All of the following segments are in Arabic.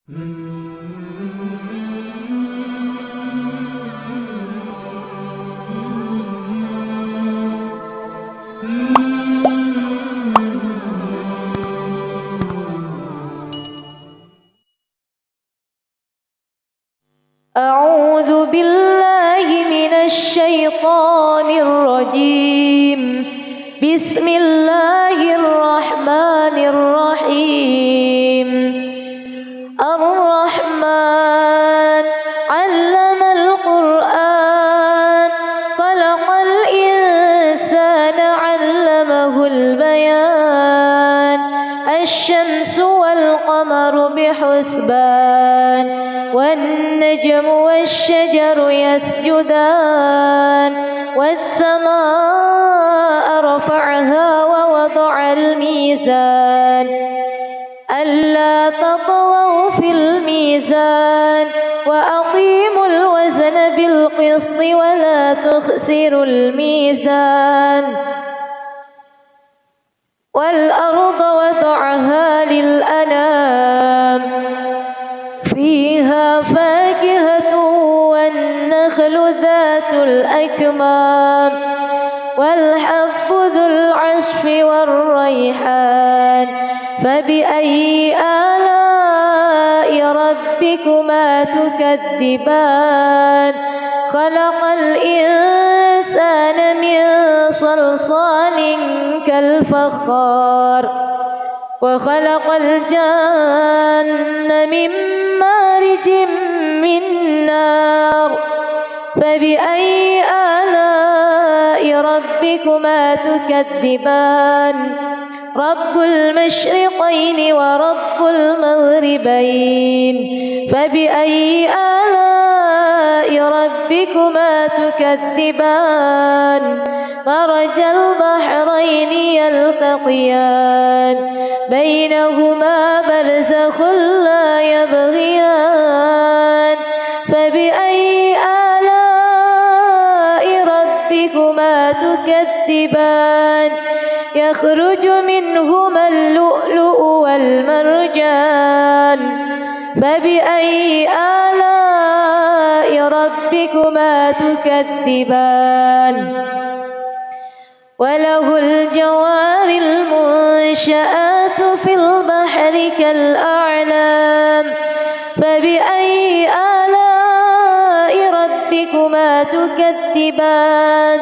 أعوذ بالله من الشيطان الرجيم. بسم الله الرحمن الرحيم. الرحمن علم القرآن خلق الإنسان علمه البيان. الشمس والقمر بحسبان والنجم والشجر يسجدان. والسماء رفعها ووضع الميزان ألا تطغوا في الميزان وأقيموا الوزن بالقسط ولا تخسروا الميزان. والأرض وضعها للأنام فيها فاكهة والنخل ذات الأكمام والحب ذو العصف والريحان. فبأي آلاء ربكما تكذبان؟ خلق الإنسان من صلصال كالفخار وخلق الجن من مارج من نار. فبأي آلاء ربكما تكذبان؟ رب المشرقين ورب المغربين. فبأي آلاء ربكما تكذبان؟ مرج البحرين يلتقيان بينهما برزخ لا يبغيان. فبأي آلاء ربكما تكذبان؟ يخرج منهما اللؤلؤ والمرجان. فبأي آلاء ربكما تكذبان؟ وله الجوار المنشآت في البحر كالأعلام. فبأي آلاء ربكما تكذبان؟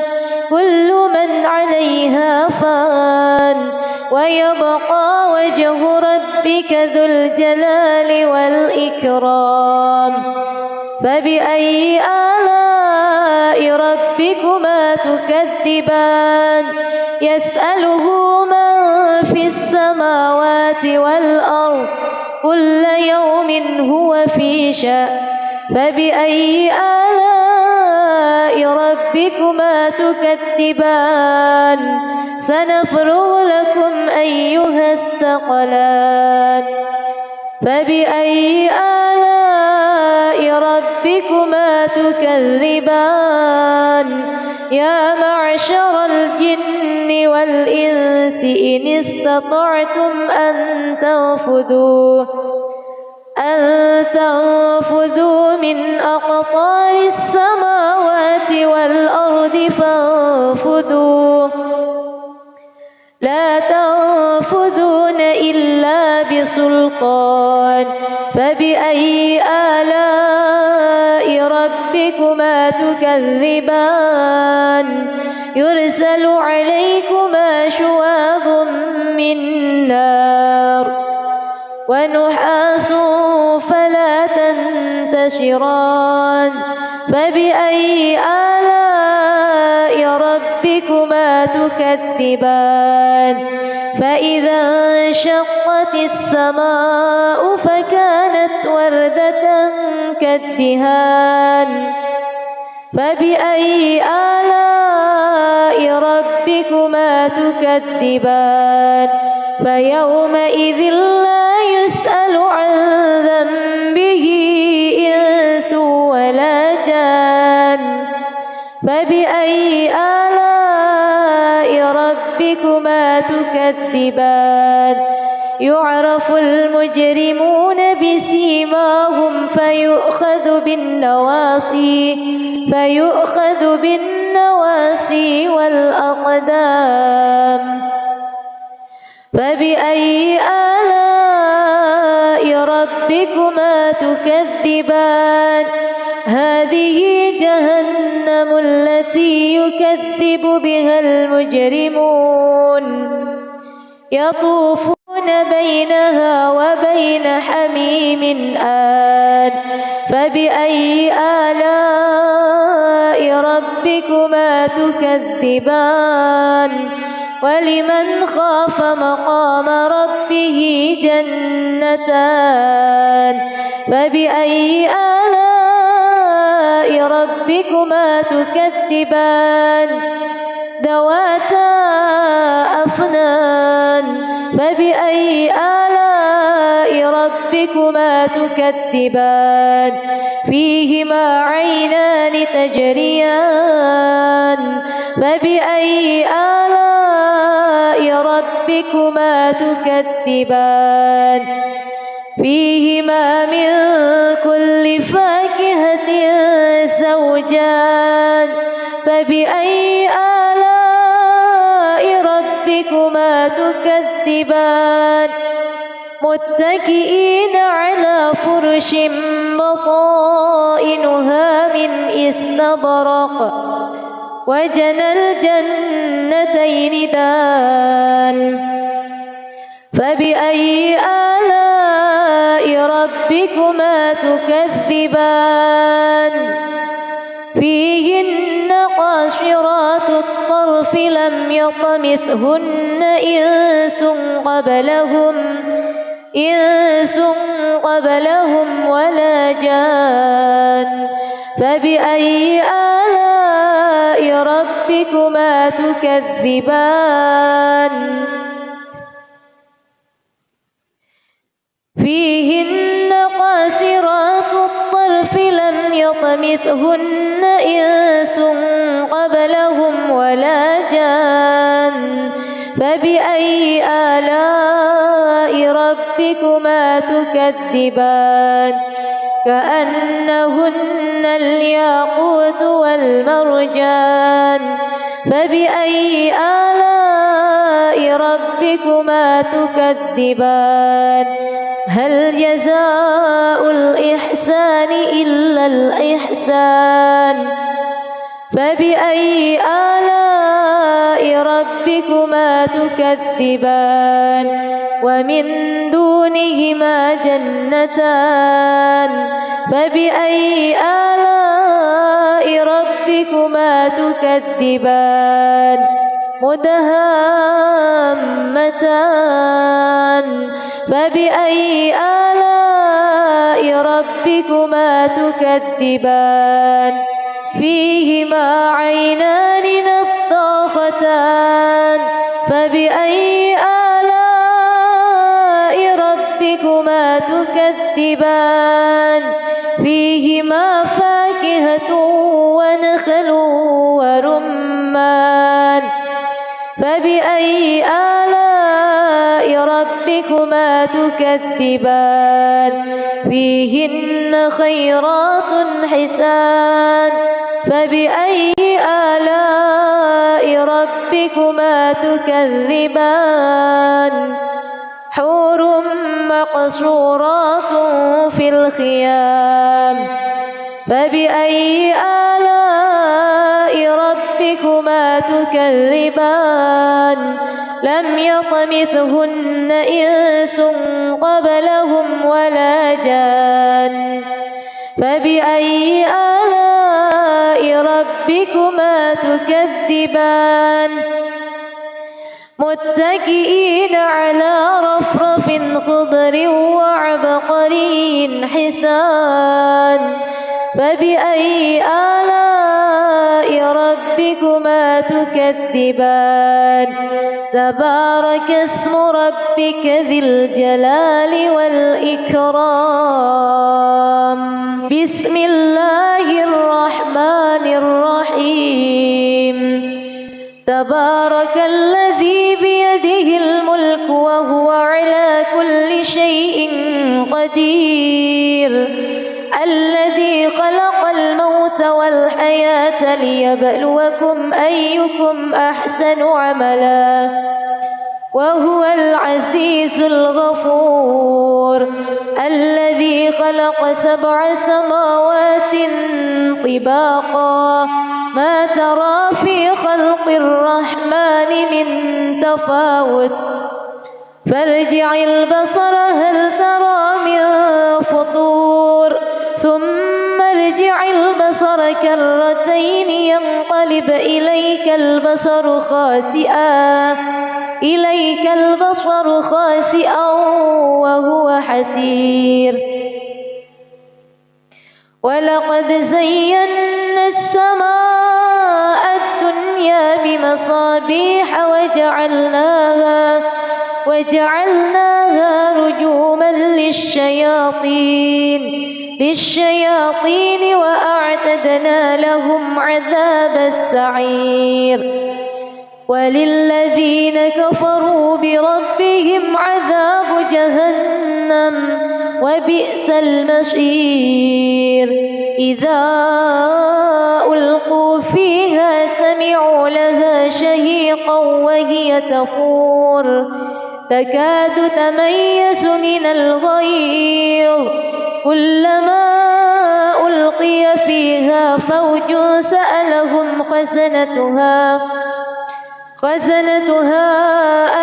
كل من عليها فان ويبقى وجه ربك ذو الجلال والإكرام. فبأي آلاء ربكما تكذبان؟ يسأله من في السماوات والأرض كل يوم هو في شأن. فبأي آلاء ربكما تكذبان؟ سنفرغ لكم أيها الثقلان. فبأي آلاء ربكما تكذبان؟ يا معشر الجن والإنس إن استطعتم أن تنفذوا من أقطار السماوات والأرض فانفذوا لا تنفذون إلا بسلطان. فبأي آلاء ربكما تكذبان؟ يرسل عليكما شواظ من نار ونحاس فلا تنتشران. فبأي آلاء ربكما تكذبان؟ فإذا انشقت السماء فكانت وردة كالدهان. فبأي آلاء ربكما تكذبان؟ فيومئذ لا يسأل عن ذنبه إنس ولا جان. فبأي آلاء ربكما تكذبان؟ يعرف المجرمون بسيماهم فيؤخذ بالنواصي والأقدام. فبأي آلاء ربكما تكذبان هذه جهنم التي يكذب بها المجرمون يطوفون بينها وبين حميم آن. فبأي آلاء ربكما تكذبان ولمن خاف مقام ربه جنتان. فبأي آلاء ربكما تكذبان ذواتا أفنان. فبأي آلاء ربكما تكذبان فيهما عينان تجريان. فبأي آلاء ربكما تكذبان فيهما من كل فاكهة زوجان. فبأي آلاء ربكما تكذبان متكئين على فرش بطائنها من استبرق وجنى الجنتين دان. فبأي آلاء ربكما تكذبان فيهن قاصرات الطرف لم يطمثهن إنس قبلهم ولا جان. فبأي آلاء ربكما تكذبان فيهن قاصرات الطرف لم يطمثهن إنس قبلهم ولا جان. فبأي آلاء ربكما تكذبان كأنهن الياقوت والمرجان. فبأي آلاء ربكما تكذبان هل جزاء الإحسان إلا الإحسان. فبأي آلاء ربكما تكذبان ومن دونهما جنتان. فبأي آلاء ربكما تكذبان مدهامتان. فبأي آلاء ربكما تكذبان فيهما عينان نضاختان. فبأي آلاء ربكما تكذبان فيهما فاكهة ونخل ورمان. فبأي آلاء ربكما تكذبان فيهن خيرات حسان. فبأي آلاء ربكما تكذبان حور مقصورات في الخيام. فبأي آلاء ربكما تكذبان لم يطمثهن إنس قبلهم ولا جان. فبأي آلاء ربكما تكذبان متكئين على رفرف خضر وعبقري حسان. فبأي آلاء ربكما تكذبان تبارك اسم ربك ذي الجلال والإكرام. بسم الله الرحمن الرحيم تبارك الذي بيده الملك وهو على كل شيء قدير الذي خلق الموت والحياة ليبلوكم أيكم أحسن عملا وهو العزيز الغفور الذي خلق 7 سماوات طباقا ما ترى في خلق الرحمن من تفاوت فارجع البصر هل ترى من فطور ثم ارجع البصر كرتين ينقلب إليك البصر خاسئا وهو حسير ولقد زينا السماء الدنيا بمصابيح وجعلناها رجوما للشياطين وأعتدنا لهم عذاب السعير وللذين كفروا بربهم عذاب جهنم وبئس المصير إذا ألقوا فيها سمعوا لها شهيقا وهي تفور تكاد تميز من الغيظ كلما ألقي فيها فوج سألهم خزنتها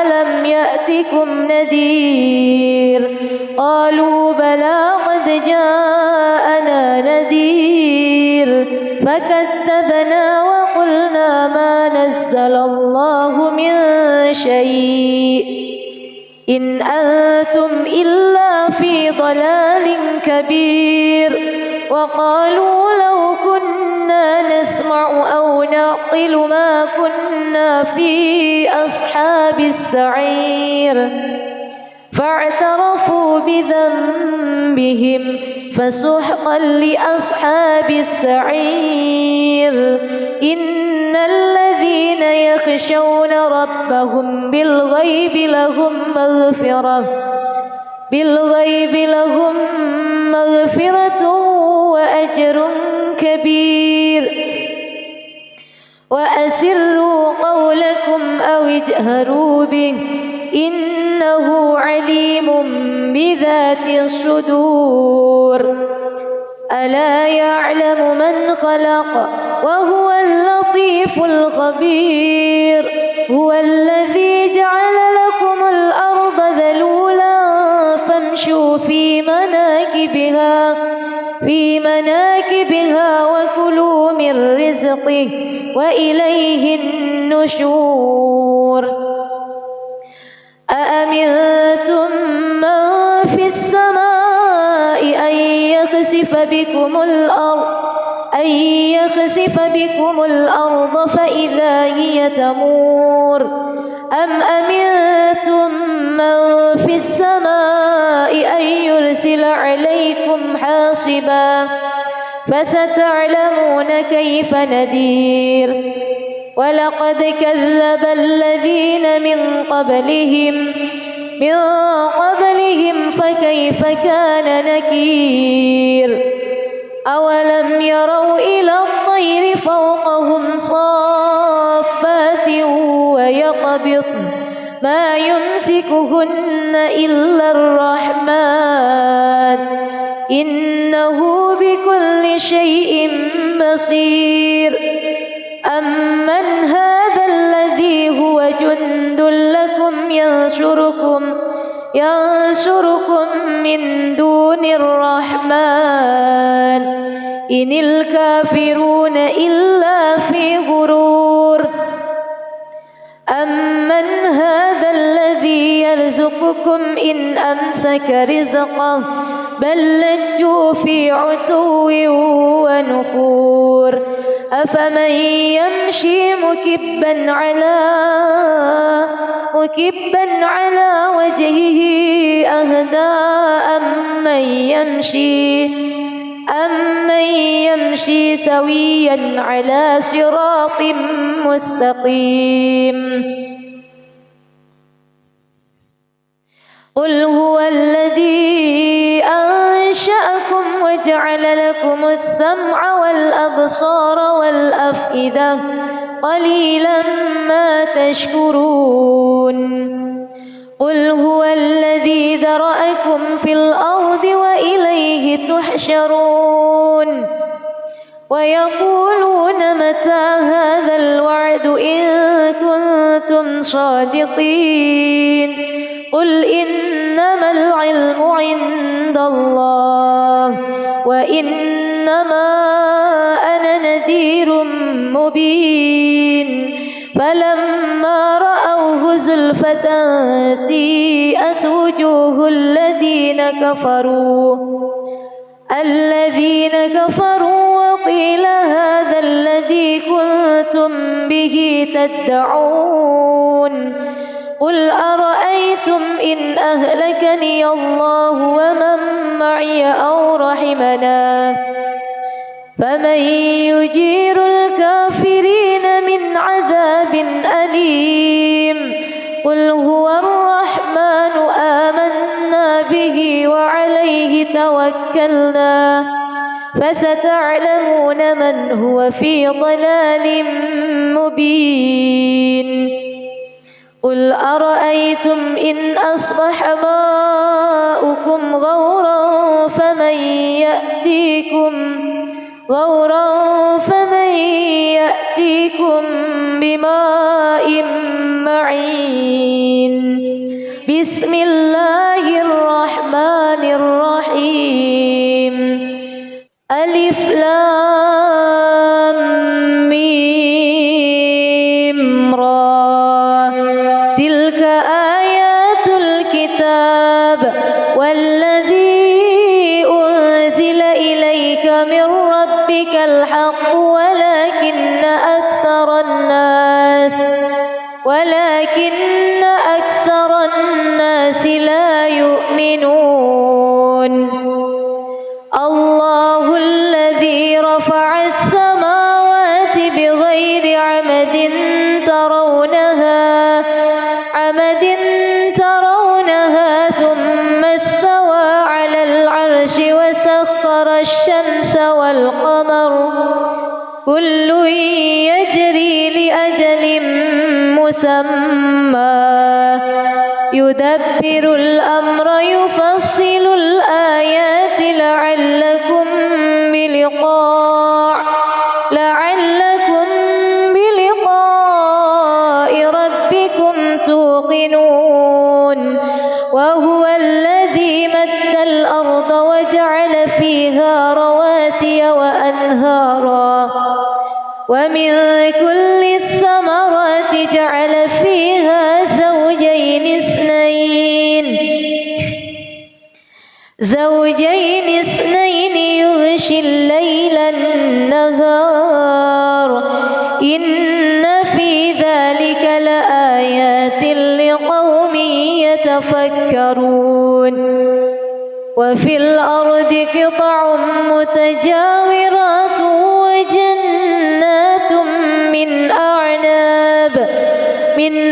ألم يأتكم نذير قالوا بلى قد جاءنا نذير فكذبنا وقلنا ما نزل الله من شيء إن أنتم إلا في ضلال كبير وقالوا لو كنا نسمع أو نعقل ما كنا في أصحاب السعير فاعترفوا بذنبهم فسحقا لأصحاب السعير إن الذين يخشون ربهم بالغيب لهم مغفرة وأجر كبير وأسروا قولكم أو اجهروا به إنه عليم بذات الصدور ألا يعلم من خلق وهو اللطيف الخبير هو الذي جعل لكم الأرض ذلولا فامشوا في مناكبها وكلوا من رزقه وإليه النشور أأمنتم من في السماء أن يخسف بكم الأرض فإذا هي تمور أم أمنتم من في السماء أن يرسل عليكم حاصبا فستعلمون كيف نذير ولقد كذب الذين من قبلهم فكيف كان نكير أولم يروا إلى الطير فوقهم صافات ويقبضن ما يمسكهن إلا الرحمن إنه بكل شيء بصير أمن هذا الذي هو جند لكم ينصركم من دون الرحمن إن الكافرون إلا في غرور أمن هذا الذي يرزقكم إن أمسك رزقه بل لجوا في عتو ونفور أفمن يمشي مكبا على وجهه أهدى أمن يمشي سويا على صراط مستقيم قل هو الذي أنشأكم وجعل لكم السمع والأبصار والأفئدة قليلا ما تشكرون قل هو الذي ذرأكم في الأرض وإليه تحشرون ويقولون متى هذا الوعد إن كنتم صادقين قل إنما العلم عند الله وإنما أنا نذير مبين فلما رأوه زلفة سيئت وجوه الذين كفروا وقيل هذا الذي كنتم به تدعون قل أرأيتم إن أهلكني الله ومن معي أو رحمنا فمن يجير الكافرين من عذاب أليم قل هو الرحمن آمنا به وعليه توكلنا فستعلمون من هو في ضلال مبين قل أرأيتم إن أصبح ماؤكم غورا فمن يأتيكم بماء معين بسم الله الرحمن الرحيم ألف لام ميم را تلك آيات الكتاب والذي أنزل إليك من ربك الحق ولكن أكثر الناس لا يؤمنون الله الذي رفع السماوات بغير عمد ترونها ثم استوى على العرش وسخر الشمس والقمر كل يجري لأجل مسمى يدبر الأمر يفصل الآيات لعلكم بلقاء ربكم توقنون وهو الذي مد الأرض وجعل فيها رواسي وأنهارا ومن كل الثمرات جعل فيها زوجين اثنين يغشي الليل النهار إن في ذلك لآيات لقوم يتفكرون وفي الأرض قطع متجاورات وجنات من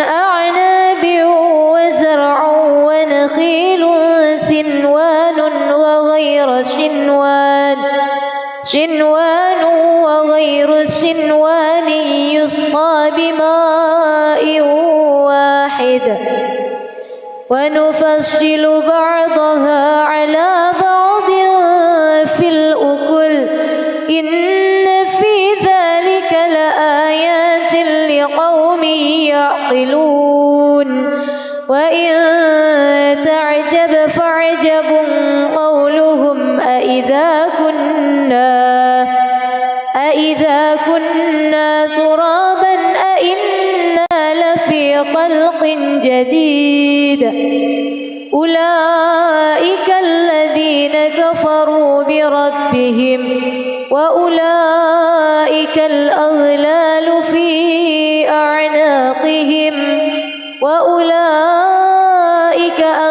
أعناب وزرع ونخيل سنوان وغير سنوان يسقى بماء واحد ونفصل بعضها على بعض في الأكل إن في ذلك لآيات لقوم يعقلون وإن تعجب فعجب قولهم أإذا كنا ترابا أإنا لفي خلق جديد أولئك الذين كفروا بربهم وأولئك الأغلال في أعناقهم وأولئك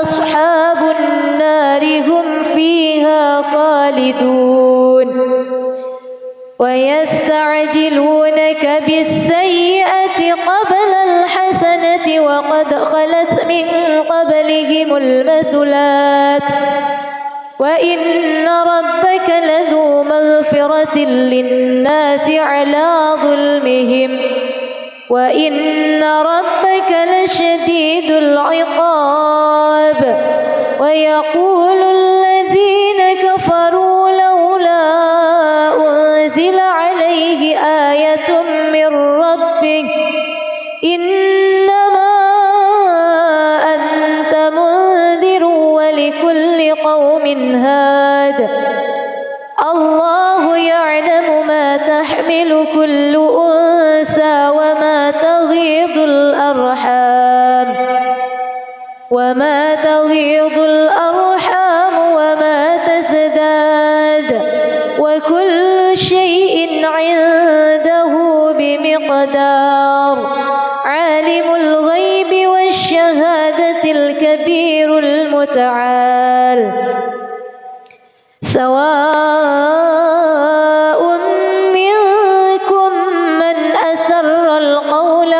أصحاب النار هم فيها خالدون ويستعجلونك بالسيئة قبل الحسنة وقد خلت من قبلهم المثلات وإن ربك لذو مغفرة للناس على ظلمهم وإن ربك لشديد العقاب ويقول الذين كفروا لولا أنزل عليه آية من ربه إنما أنت منذر ولكل قوم هاد الله يعلم ما تحمل كل أنثى وما تغيض الأرحام وما تزداد وكل شيء عنده بمقدار عالم الغيب والشهادة الكبير المتعال سواء منكم من أسر القول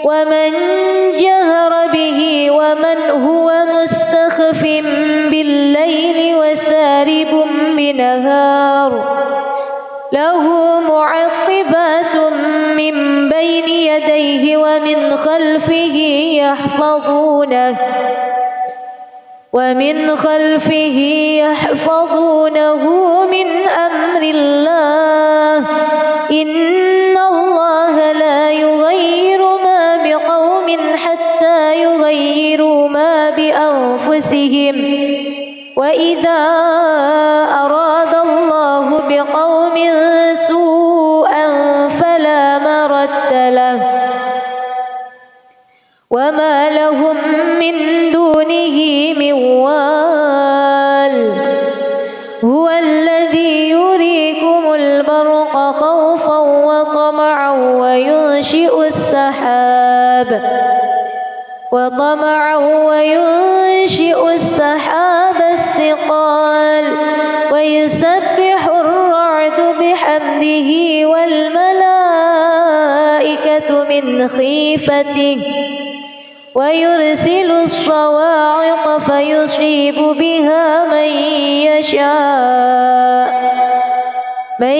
ومن جهر به ومن هو مستخف بالليل وسارب بنهار له معقبات من بين يديه ومن خلفه يحفظونه من أمر الله إن الله لا يغير ما بقوم حتى يغيروا ما بأنفسهم وإذا أراد الله بقوم سوءا فلا مرد له وما لهم من دونه من وال هو الذي يريكم البرق خوفا وطمعا وينشئ السحاب الثقال ويسبح الرعد بحمده والملائكة من خيفته ويرسل الصواعق فيصيب بها من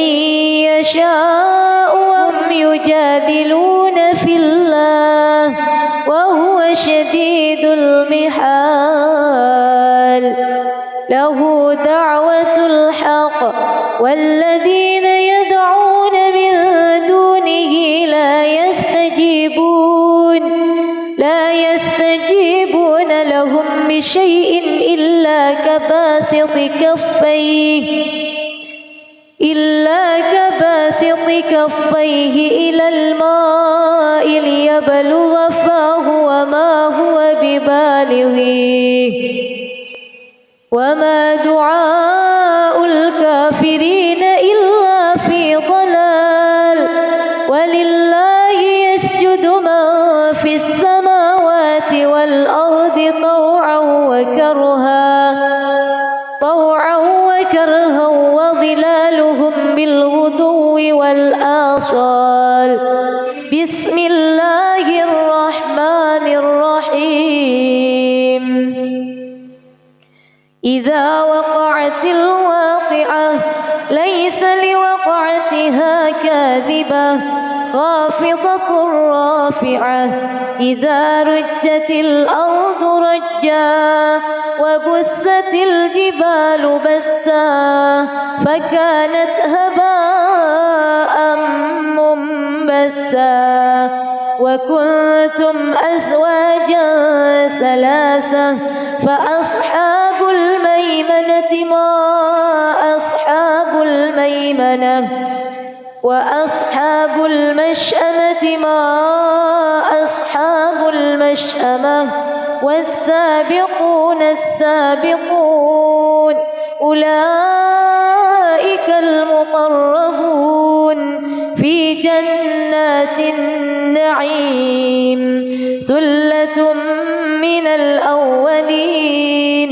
يشاء وهم يجادلون في الله وهو شديد المحال له دعوة الحق والذين يدعون من دونه لا يستجيبون لهم بشيء إلا كباسط كفيه إلى الماء ليبلغ فاه وما هو ببالغه وما دعاء الكافرين إلا في ضلال ولله يسجد من في السماوات والأرض طوعا وكرها وظلالهم بالغدو والآصال بسم الله الرحمن الرحيم إذا وقعت الواقعة ليس لوقعتها كاذبة خافضة رافعة إذا رجت الأرض رجا وبست الجبال بسا فكانت هباء منبثا وكنتم أزواجا ثلاثة فأصحاب الميمنة ما أصحاب الميمنة وأصحاب المشأمة ما أصحاب المشأمة والسابقون السابقون أولئك المقربون في جنات النعيم ثلة من الأولين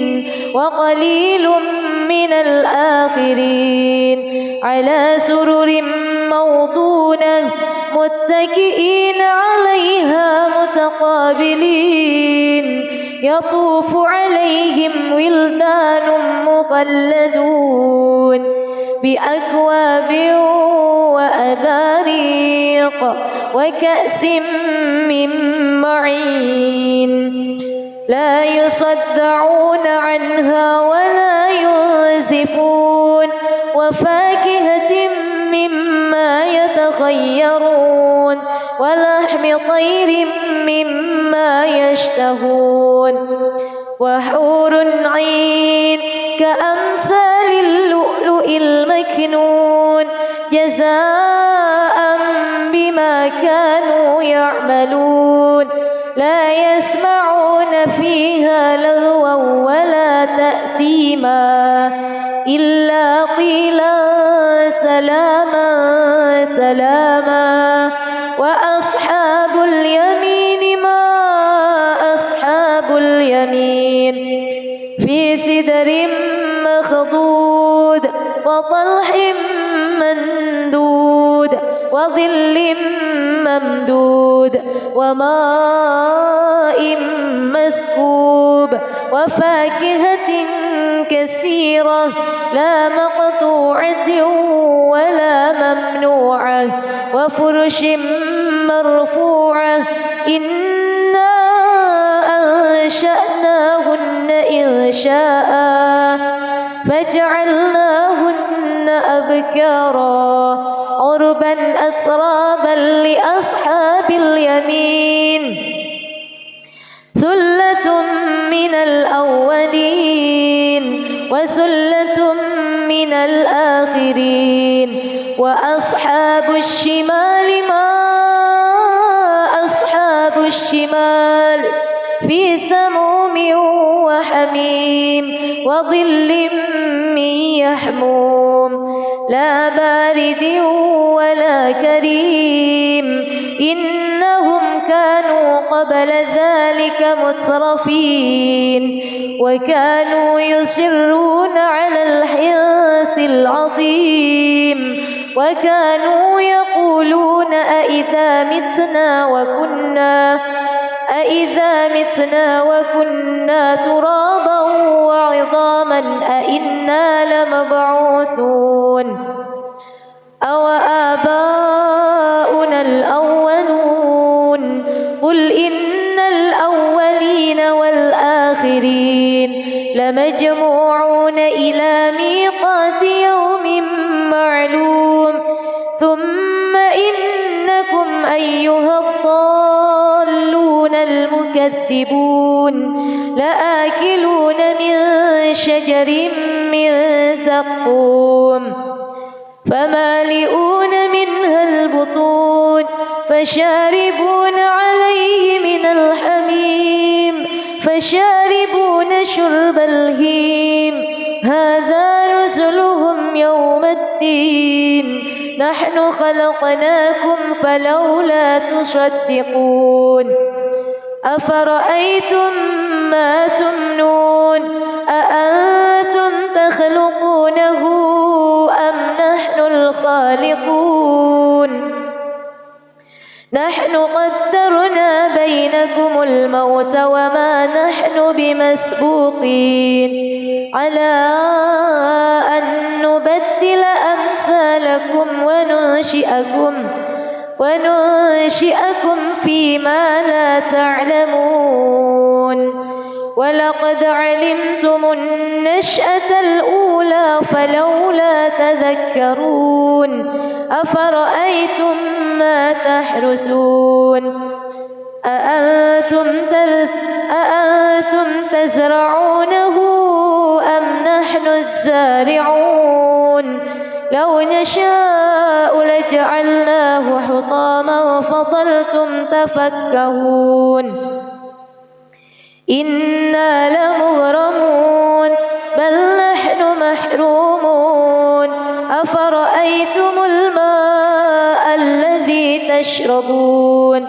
وقليل من الآخرين على سرر موضونة متكئين عليها متقابلين يطوف عليهم ولدان مخلدون بأكواب وأباريق وكأس من معين لا يصدعون عنها ولا ينزفون وفاكهة مما يتخيرون ولحم طير مما يشتهون وحور عين كأمثال اللؤلؤ المكنون جزاء بما كانوا يعملون لا يسمعون فيها لغوا ولا تأثيما إلا قيلا سلاما سلاما وأصحاب اليمين ما أصحاب اليمين في سدر مخضود وطلح مندود وظل ممدود وماء مسكوب وفاكهة كثيرة لا مقطوعة ولا ممنوعة وفرش مرفوعة إنا أنشأناهن إنشاء فجعلناهن أبكارا عربا أترابا لأصحاب اليمين ثلة من الأولين وثلة من الآخرين وأصحاب الشمال ما أصحاب الشمال في سموم وحميم وظل من يحموم لا بارد ولا كريم إنهم كانوا قبل ذلك مترفين وكانوا يصرون على الحنث العظيم وكانوا يقولون أئذا متنا وكنا ترابا وعظاما أئنا لمبعوثون أو آباؤنا الأولون قل إن الأولين والآخرين لمجموعون إلى ميقات يوم معلوم ثم إنكم أيها الضالون المكذبون لآكلون من شجر من زقوم فمالئون منها البطون فشاربون عليه من الحميم فشاربون شرب الهيم هذا نزلهم يوم الدين نحن خلقناكم فلولا تصدقون أفرأيتم ما تمنون أأنتم تخلقونه أم نحن الخالقون نحن قدرنا بينكم الموت وما نحن بمسبوقين على أن نبدل أمثالكم وننشئكم فيما لا تعلمون ولقد علمتم النشأة الأولى فلولا تذكرون أفرأيتم ما تحرثون أأنتم تزرعونه أم نحن الزارعون لو نشاء لجعلناه حطاما فظلتم تفكهون إنا لمغرمون بل نحن محرومون أفرأيتم الماء الذي تشربون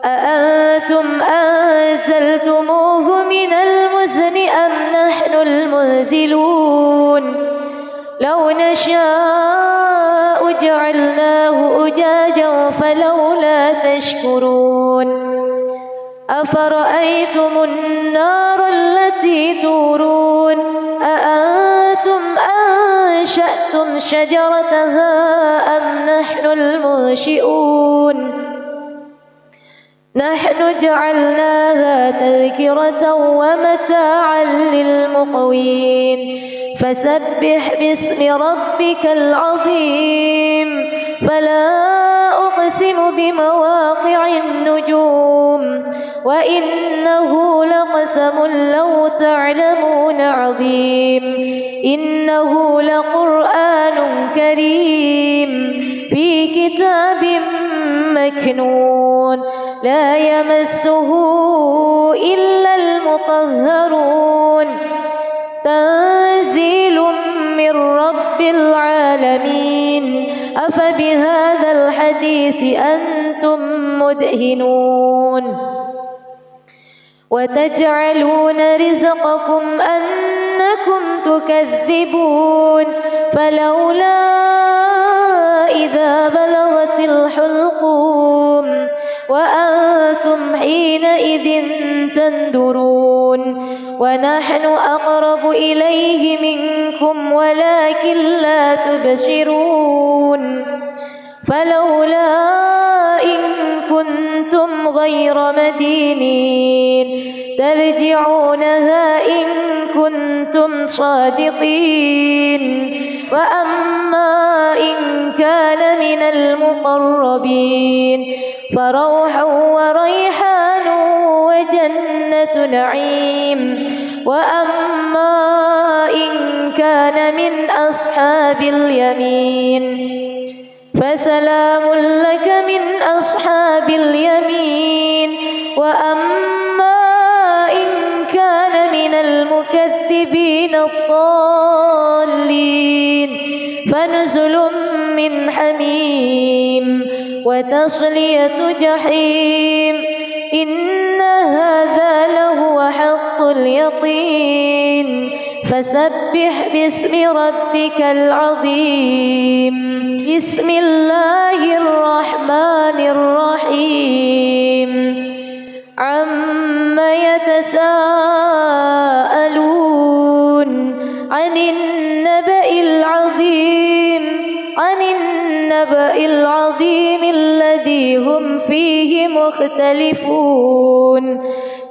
أأنتم أنزلتموه من المزن أم نحن المنزلون لو نشاء جعلناه زجاجا فلولا تشكرون أفرأيتم النار التي تورون أأنتم أنشأتم شجرتها أم نحن المنشئون نحن جعلناها تذكرة ومتاعا للمقوين فسبح باسم ربك العظيم فلا أقسم بمواقع النجوم وإنه لقسم لو تعلمون عظيم إنه لقرآن كريم في كتاب مكنون لا يمسه إلا المطهرون تنزيل من رب العالمين أفبهذا الحديث أنتم مدهنون وتجعلون رزقكم أنكم تكذبون فلولا إذا بلغت الحلقوم وأنتم حينئذ تنظرون ونحن أقرب إليه منكم ولكن لا تبصرون فلولا إن كنتم غير مدينين ترجعونها إن كنتم صادقين وأما إن كان من المقربين فروح وريحان وجنة نعيم وأما إن كان من أصحاب اليمين فسلام لك من أصحاب اليمين وأما إن كان من المكذبين الضالين فنزل من حميم وتصلية جحيم إن هذا لهو حق اليقين فسبح باسم ربك العظيم بسم الله الرحمن الرحيم عما يتساءلون عن النبأ العظيم الذي هم فيه مختلفون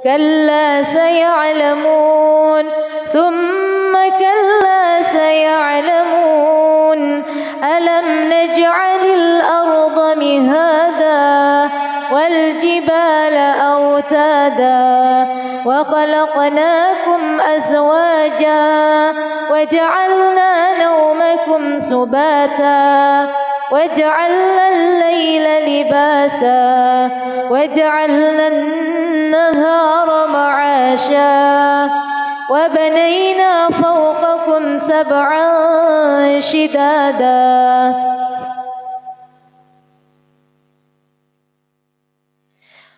كلا سيعلمون ثم كلا سيعلمون ألم نجعل الأرض مهادا والجبال أوتادا وخلقناكم أزواجا وجعلنا نومكم سباتا وجعلنا الليل لباسا وجعلنا النهار معاشا وبنينا فوقكم سبعا شدادا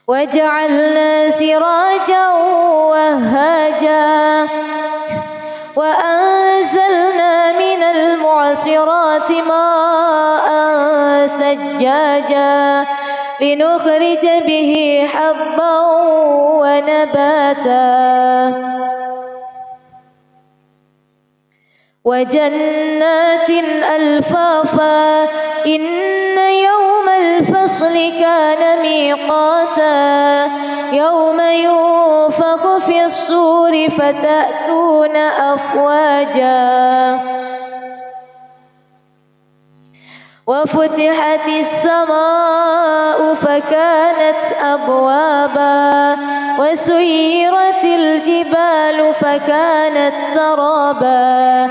وجعلنا سراجا وهاجا وأنزلنا من المعصرات ماء سجاجا لنخرج به حبا ونباتا وجنات ألفافا إن يوم الفصل كان ميقاتا يوم ينفخ في الصور فتأتون أفواجا وفتحت السماء فكانت أبوابا وسيرت الجبال فكانت سرابا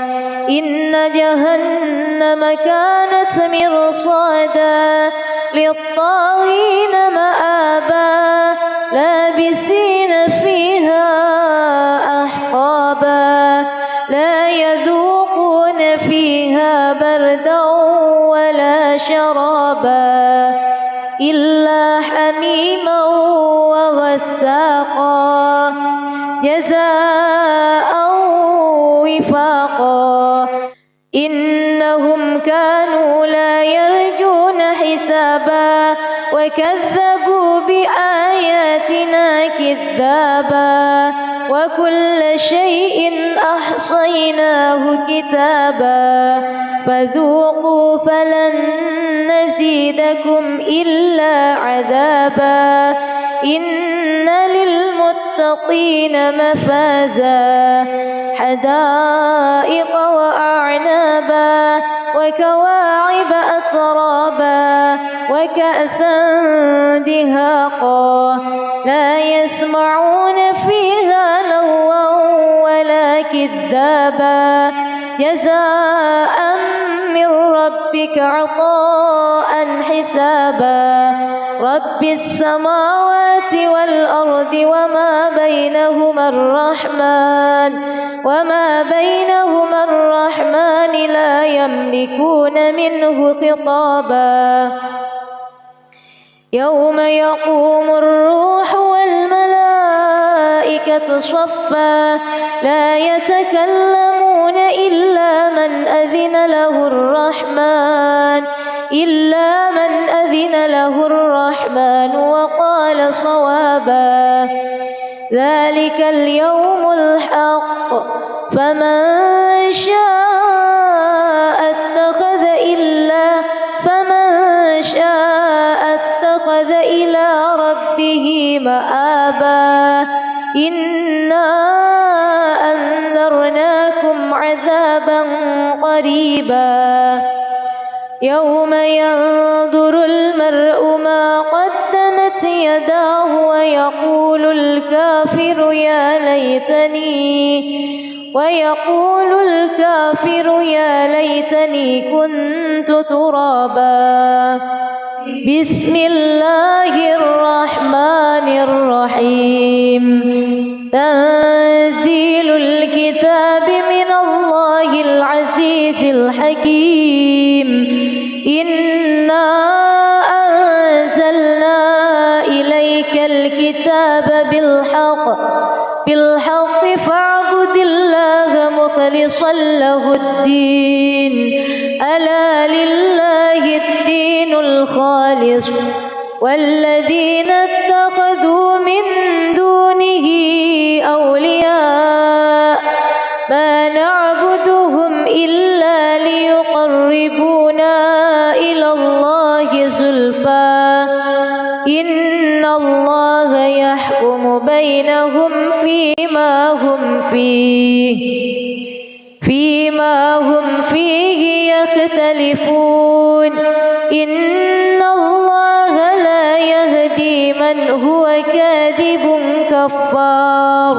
إن جهنم كانت مرصادا للطاغين مآبا لابسين فيها أحقابا لا يذوقون فيها بردا ولا شرابا إلا حميما وغساقا جزاء وفاقا إنهم كانوا لا يرجون حسابا حسابا وكذبوا بآياتنا كذابا وكل شيء أحصيناه كتابا فذوقوا فلن نزيدكم إلا عذابا إن للمتقين مفازا حدائق وأعنابا وكواعب أترابا وكأسا دهاقا لا يسمعون فيها لغوا ولا كذابا جزاء من ربك عطاء حسابا رب السماوات والأرض وما بينهما الرحمن لا يملكون منه خطابا يوم يقوم الروح والملائكة صفا لا يتكلمون إلا من أذن له الرحمن وقال صوابا ذلك اليوم الحق فمن شاء اتخذ إلى ربه مآبا إنا أنذرناكم عذابا قريبا يوم ينظر المرء ما قدمت يداه ويقول الكافر يا ليتني كنت ترابا بسم الله الرحمن الرحيم تنزيل الكتاب من الله العزيز الحكيم إنا أنزلنا إليك الكتاب بالحق فاعبد الله مخلصا له الدين ألا لله الدين الخالص والذين اتخذوا من دونه أولياء ما نعبدهم إلا ليقربونا إلى الله زلفى إن الله يحكم بينهم فيما هم فيه يختلفون إن الله لا يهدي من هو كاذب كفار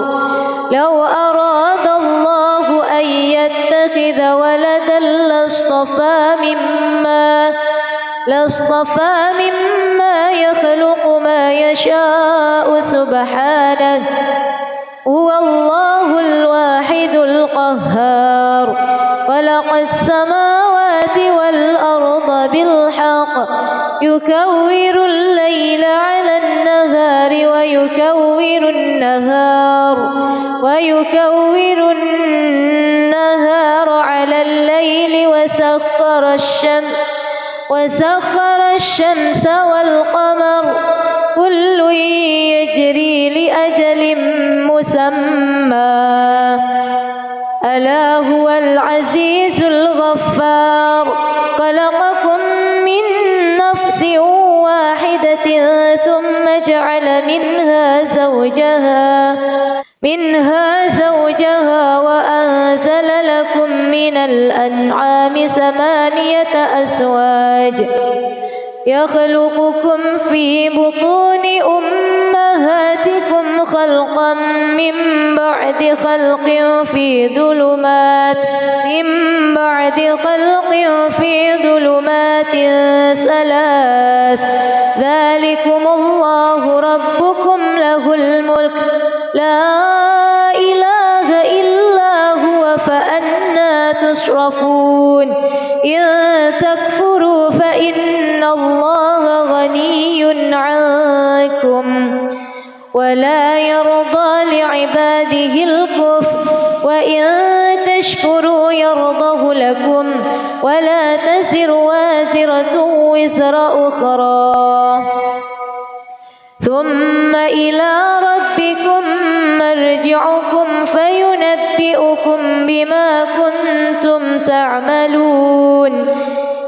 لو أراد الله أن يتخذ ولدا لاصطفى مما يخلق ما يشاء سبحانه هو الله الواحد القهار خلق السماوات والأرض بالحق يكور الليل على النهار ويكور النهار على الليل وسخر الشمس والقمر كل يجري لأجل مسمى ألا هو العزيز الغفار خلقكم من نفس واحدة ثم جعل منها زوجها وأنزل لكم من الأنعام 8 أزواج يخلقكم في بطون أمهاتكم خلقا من بعد خلق في ظلمات 3 ذلكم الله ربكم له الملك لا إله إلا هو فأنى تصرفون إن تكفروا فإن الله غني عنكم ولا يرضى لعباده الكفر وإن تشكروا يرضه لكم ولا تزر وازرة وزر أخرى ثم إلى ربكم مرجعكم فينبئكم بما كنتم تعملون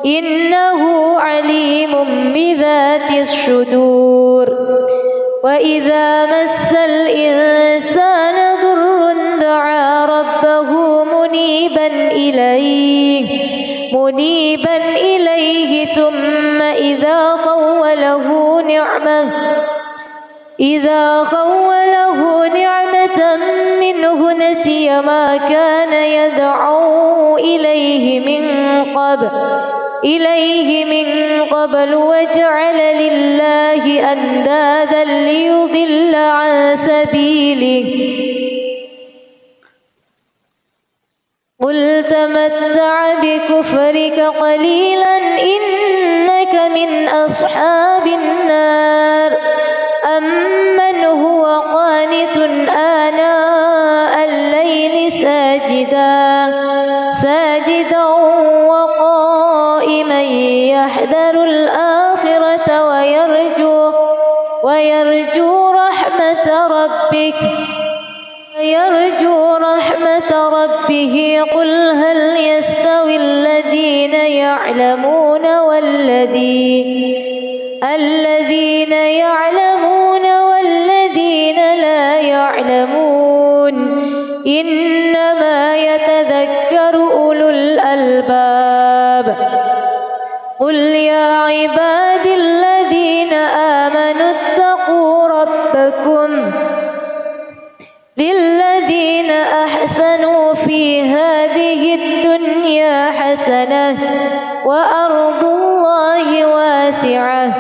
إنه عليم بذات الصدور وإذا مس الإنسان ضر دعا ربه منيبا إليه ثم إذا خوله نعمة منه نسي ما كان يدعو إليه من قبل وجعل لله أندادا ليضل عن سبيله قل تمتع بكفرك قليلا إنك من أصحاب النار أمن هو قانت آناء الليل ساجدا وقائما يحذر الآخرة ويرجو رحمة ربه قل هل يستوي الذين يعلمون والذين لا يعلمون إنما يتذكر أولو الألباب قل يا عبادي الذين آمنوا اتقوا ربكم للذين أحسنوا في هذه الدنيا حسنة وأرض الله واسعة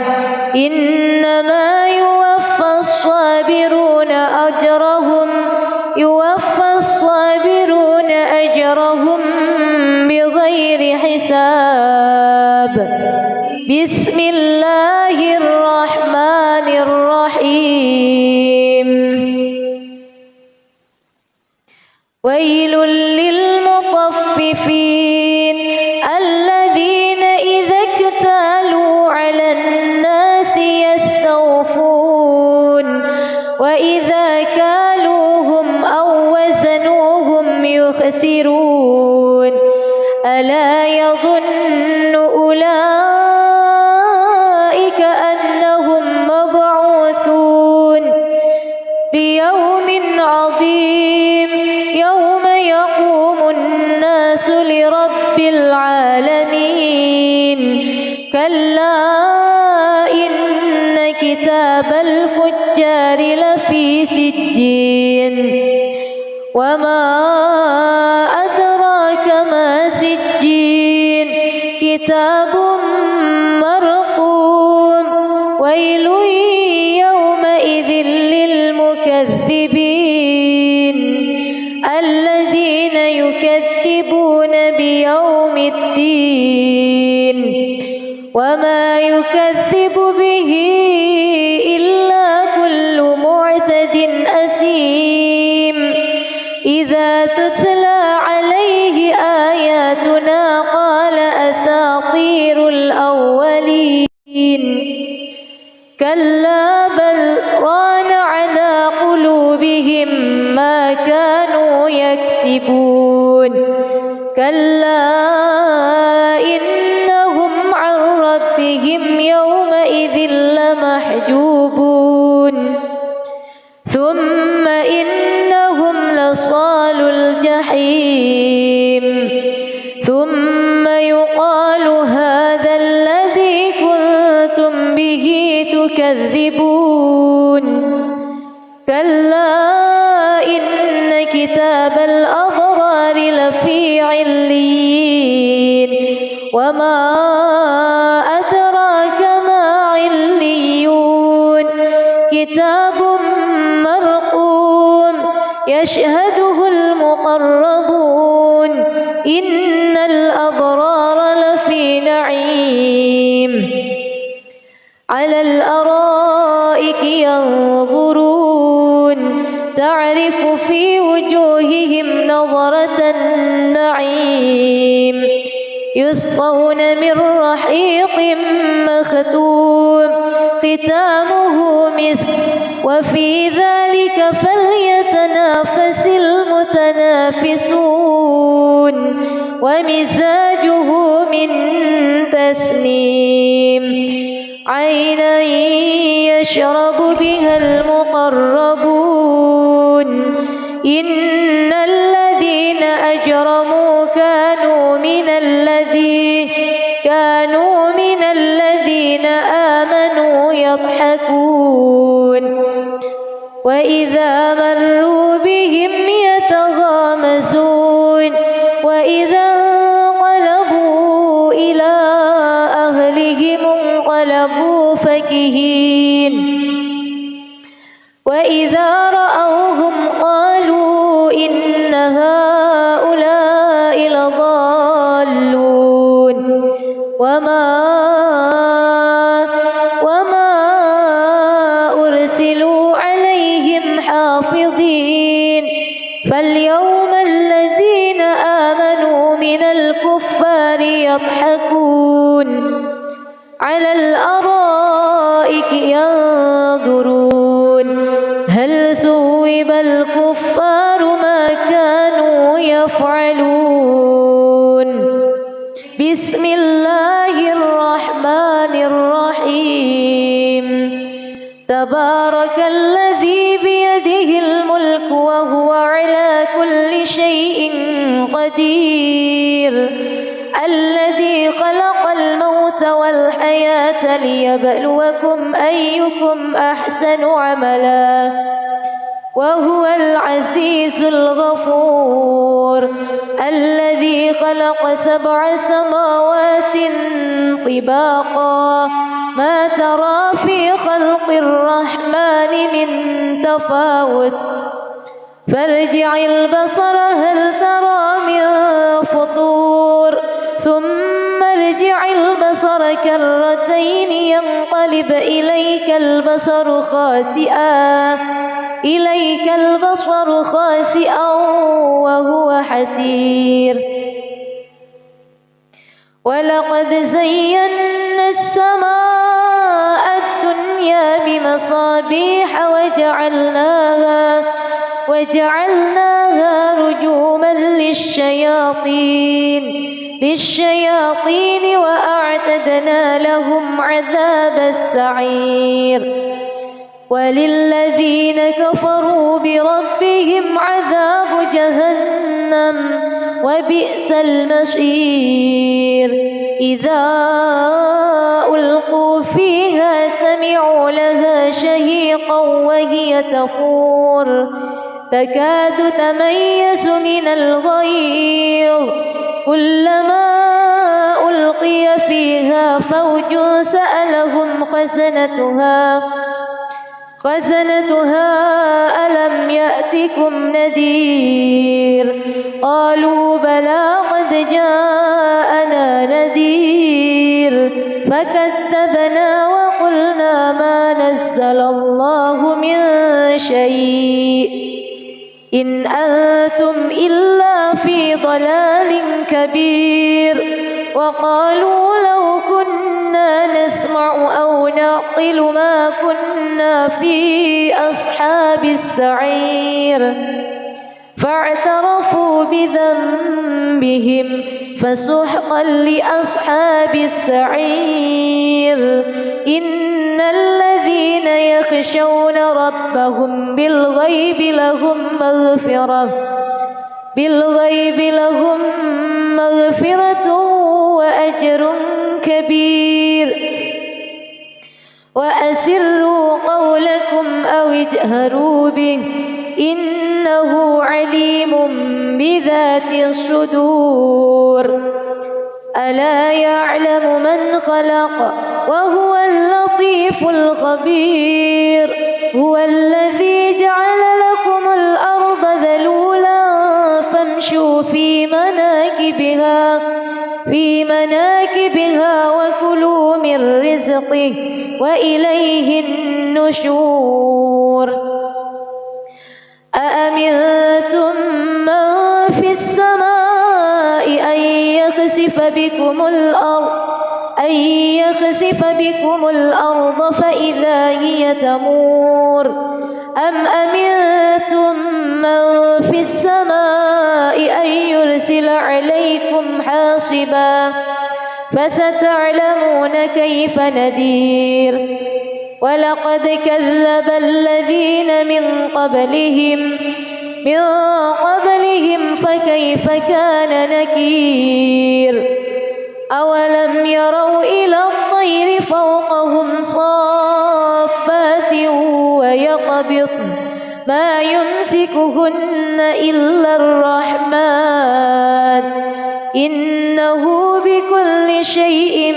إنما يوفى الصابرون أجرهم بغير حساب بسم الله الرحمن الرحيم ويل للمطففين الذين إذا اكتالوا على الناس يستوفون وإذا كالوهم أو وزنوهم يخسرون ألا يظن أولئك أنهم مبعوثون ليوم عظيم يوم يقوم الناس لرب العالمين كلا إن كتاب الفجار لفي سجين وما أدراك ما سجين كتاب مرقوم ويل يومئذ للمكذبين الذين يكذبون بيوم الدين وما يكذب به إلا كل معتد أثيم إذا تتلى عليه آياتنا قال أساطير الأولين كلا بل ران على قلوبهم ما كانوا يكسبون كلا إنهم عن ربهم يومئذ لمحجوبون ثم إنهم لصال الجحيم ثم يقال هذا الذي كنتم به تكذبون كلا إن كتاب الأبرار لفي عليين وما أدراك ما عليون كتاب مرقوم يشهده المقربون إن الأبرار لفي نعيم على الأرائك ينظرون تعرف في وجوههم نظرة النعيم يسقون من رحيق مختوم ختامه مسك وفي ذلك فليتنافس المتنافسون ومزاجه من تسنيم عينا يشرب بها المقربون إن الذين أجرموا كانوا من الذين آمنوا يضحكون وإذا مروا بهم يتغامزون وإذا انقلبوا إلى أهلهم انقلبوا فكهين وإذا رأوهم قالوا إن هؤلاء لضالون وما أرسلوا عليهم حافظين فاليوم الذين آمنوا من الكفار يضحكون على الأرائك ينظرون هل ثوب الكفار ما كانوا يفعلون بسم الله الرحمن الرحيم تبارك الذي بيده الملك وهو على كل شيء قدير الذي خلق الموت والحياة ليبلوكم أيكم أحسن عملا وهو العزيز الغفور الذي خلق 7 سماوات طباقا ما ترى في خلق الرحمن من تفاوت فارجع البصر هل ترى من فطور ثم ارجع البصر كرتين ينقلب إليك البصر خاسئا وهو حسير ولقد زينا السماء الدنيا بمصابيح وجعلناها رجوما للشياطين وأعتدنا لهم عذاب السعير وللذين كفروا بربهم عذاب جهنم وبئس المصير إذا ألقوا فيها سمعوا لها شهيقا وهي تفور تكاد تميز من الغيظ كلما ألقي فيها فوج سألهم خزنتها ألم يأتكم نذير قالوا بلى قد جاءنا نذير فكذبنا وقلنا ما نزل الله من شيء إن أنتم إلا في ضلال كبير وقالوا لو كنا نسمع أو نعقل ما كنا في أصحاب السعير فاعترفوا بذنبهم فسحقا لأصحاب السعير إن الذين يخشون ربهم بالغيب لهم مغفرة وأجر كبير وأسروا قولكم أو اجهروا به إنه عليم بذات الصدور ألا يعلم من خلق وهو اللطيف الخبير هو الذي جعل لكم الأرض ذلولا فامشوا في مناكبها وكلوا من رزقه وإليه النشور أأمنتم من في السماء أن يخسف بكم الأرض فإذا هي تمور أم أمنتم من في السماء أن يرسل عليكم حاصبا فستعلمون كيف نذير ولقد كذب الذين من قبلهم فكيف كان نكير أولم يروا إلى الطير فوقهم صافات ويقبضن ما يمسكهن إلا الرحمن إنه بكل شيء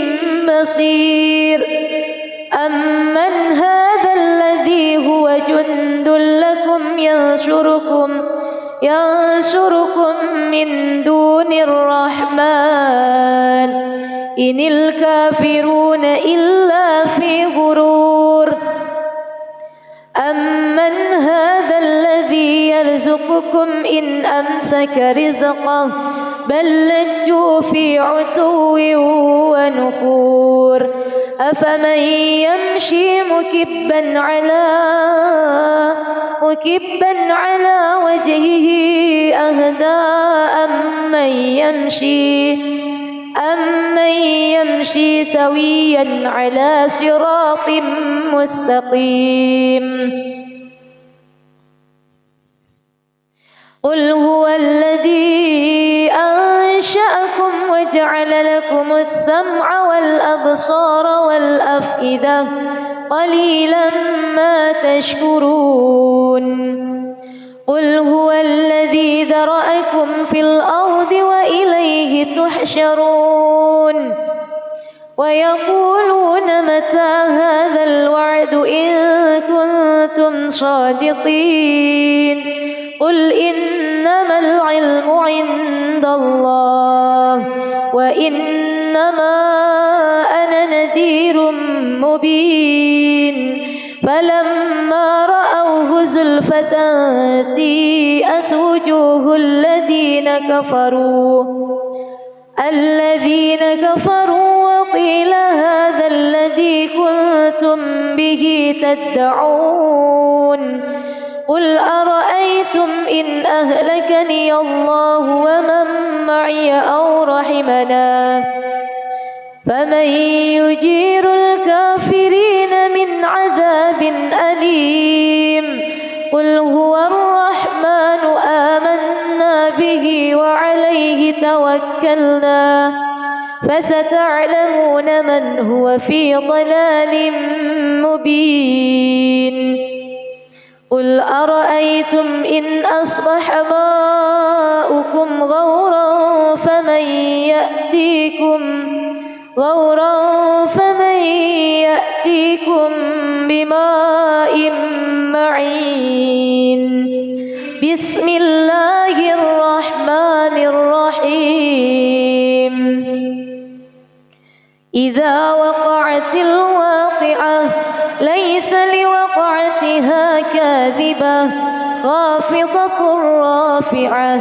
بصير أمن هذا الذي هو جند لكم ينصركم من دون الرحمن إن الكافرون إلا في غرور أمن هذا الذي يرزقكم إن أمسك رزقه بل لجوا في عتو ونفور أفمن يمشي مكبا على وجهه أهدى أمن يمشي سويا على صراط مستقيم قل هو الذي أنشأكم وجعل لكم السمع والأبصار والأفئدة قليلا ما تشكرون قل هو الذي ذرأكم في الأرض وإليه تحشرون ويقولون متى هذا الوعد إن كنتم صادقين قل إنما العلم عند الله وإنما أنا نذير مبين فلما رأوه زلفة سيئت وجوه الذين كفروا وقيل هذا الذي كنتم به تدعون قل أرأيتم إن أهلكني الله ومن معي أو رحمنا فمن يجير الكافرين من عذاب أليم قل هو الرحمن آمنا به وعليه توكلنا فستعلمون من هو في ضلال مبين قل أرأيتم إن أصبح ماؤكم غورا فمن يأتيكم بماء معين بسم الله الرحمن الرحيم إذا وقعت الواقعة ليس لوقعتها كاذبة خافضة رافعة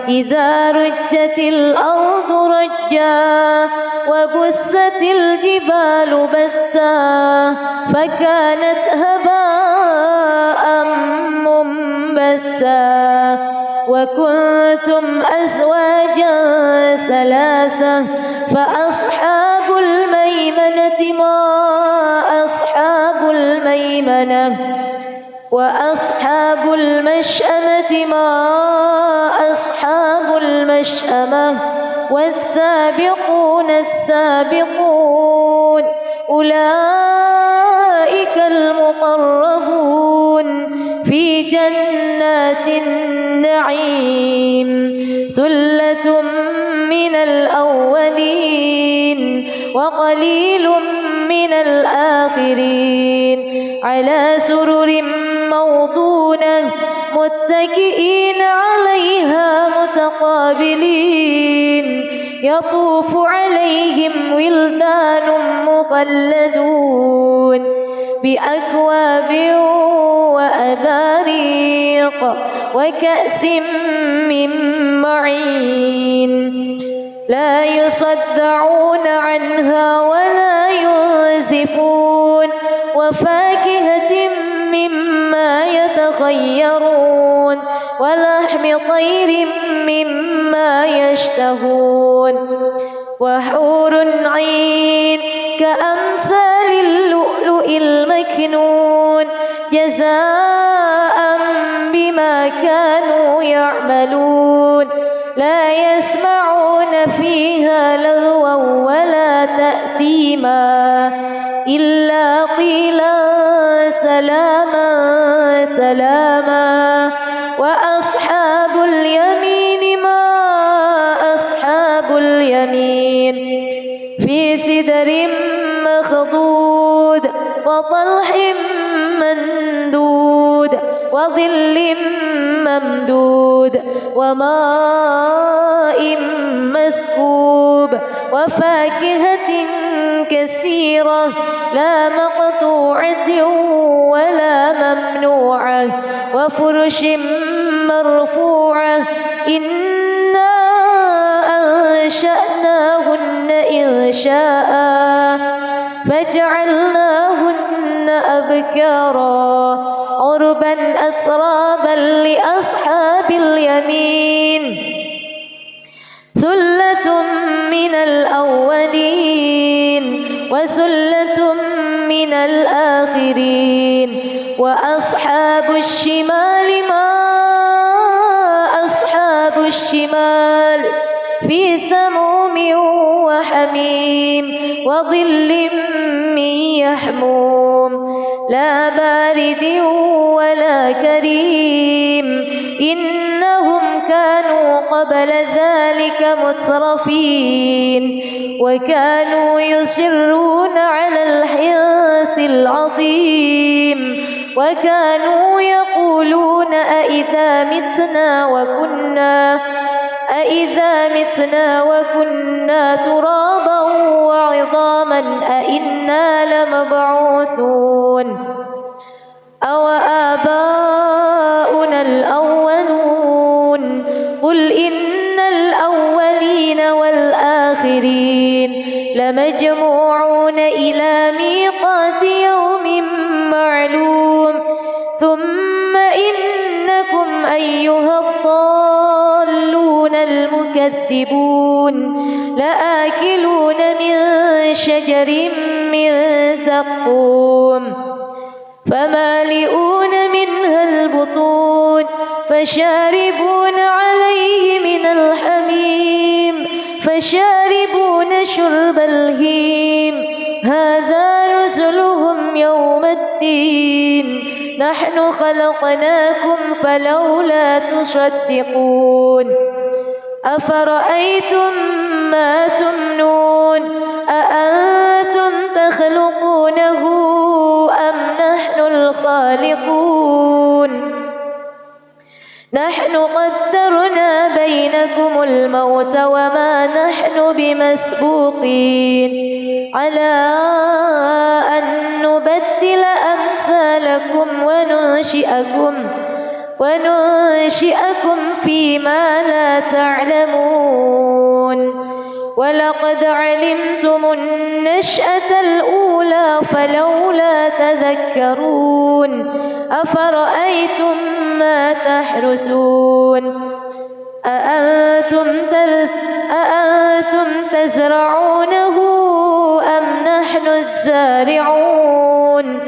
إذا رجت الأرض رجا وبست الجبال بسا فكانت هباء منبثا وكنتم أزواجا ثلاثة فأصحاب الميمنة ما أصحاب الميمنة وأصحاب المشأمة ما أصحاب المشأمة والسابقون السابقون أولئك المقربون في جنات النعيم ثلة من الأولين وقليل من الآخرين على سرر موضونة متكئين عليها متقابلين يطوف عليهم ولدان مخلدون بأكواب وأباريق وكأس من معين لا يصدعون عنها ولا ينزفون وفاكهة مما يتخيرون ولحم طير مما يشتهون وحور عين كأمثال اللؤلؤ المكنون جزاء بما كانوا يعملون لا يسمعون فيها لغوا ولا تأثيما إلا قيلا سلاما سلاما وأصحاب اليمين ما أصحاب اليمين في سدر مخضود وطلح مندود وظل ممدود وماء مسكوب وفاكهة كثيرة لا مقطوعة ولا ممنوعة وفرش مرفوعة إنا أنشأناهن إنشاء فجعلناهن أبكارا عربا أترابا لأصحاب اليمين ثلة من الأولين وثلة من الآخرين وأصحاب الشمال ما أصحاب الشمال في سموم وحميم وظل من يحموم لا بارد ولا كريم إنهم كانوا قبل ذلك مترفين وكانوا يصرون على الحنث العظيم وكانوا يقولون أئذا متنا وكنا ترابا وعظاما أئنا لمبعوثون أو آباؤنا الأولون قل إن الأولين والآخرين لمجموعون إلى ميقات يوم معلوم ثم إنكم أيها الضالون المكذبون لآكلون من شجر من زقوم فمالئون منها البطون فشاربون عليه من الحميم فشاربون شرب الهيم هذا نزلهم يوم الدين نحن خلقناكم فلولا تصدقون أفرأيتم ما تمنون أأنتم تخلقونه أم نحن الخالقون نحن قدرنا بينكم الموت وما نحن بمسبوقين على أن نبدل أمثالكم وننشئكم فيما لا تعلمون ولقد علمتم النشأة الأولى فلولا تذكرون أفرأيتم ما تحرثون أأنتم تزرعونه أم نحن الزارعون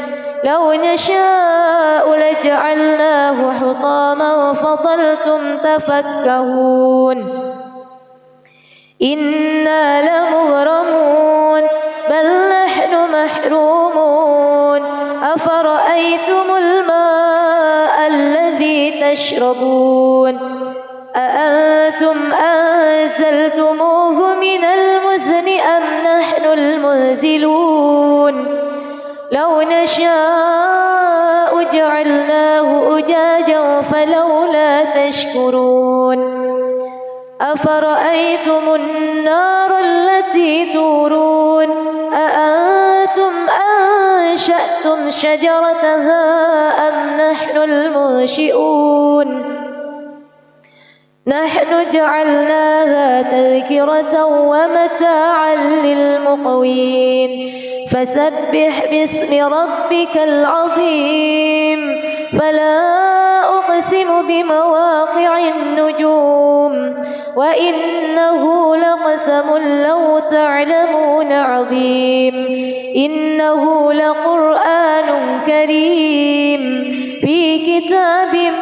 لو نشاء لجعلناه حطاما فظلتم تفكهون إنا لمغرمون بل نحن محرومون أفرأيتم الماء الذي تشربون أأنتم أنزلتموه من المزن أم نحن المنزلون لو نشاء جعلناه أجاجا فلولا تشكرون أفرأيتم النار التي تورون أأنتم أنشأتم شجرتها أم نحن المنشئون نحن جعلناها تذكرة ومتاعا للمقوين فسبح باسم ربك العظيم فلا أقسم بمواقع النجوم وإنه لقسم لو تعلمون عظيم إنه لقرآن كريم في كتاب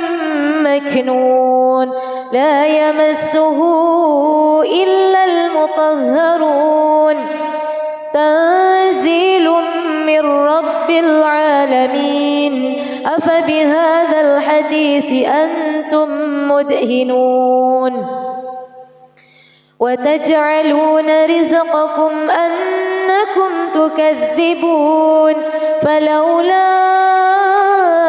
مكنون لا يمسه إلا المطهرون تنزيل من رب العالمين أفبهذا الحديث أنتم مدهنون وتجعلون رزقكم أنكم تكذبون فلولا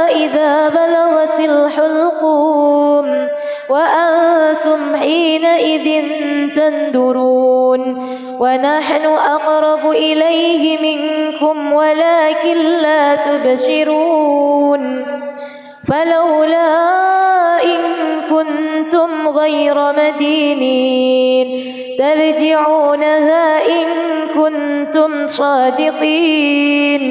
إذا بلغت الحلقوم وأنتم حينئذ تنظرون ونحن أقرب إليه منكم ولكن لا تبصرون فلولا إن كنتم غير مدينين ترجعونها إن كنتم صادقين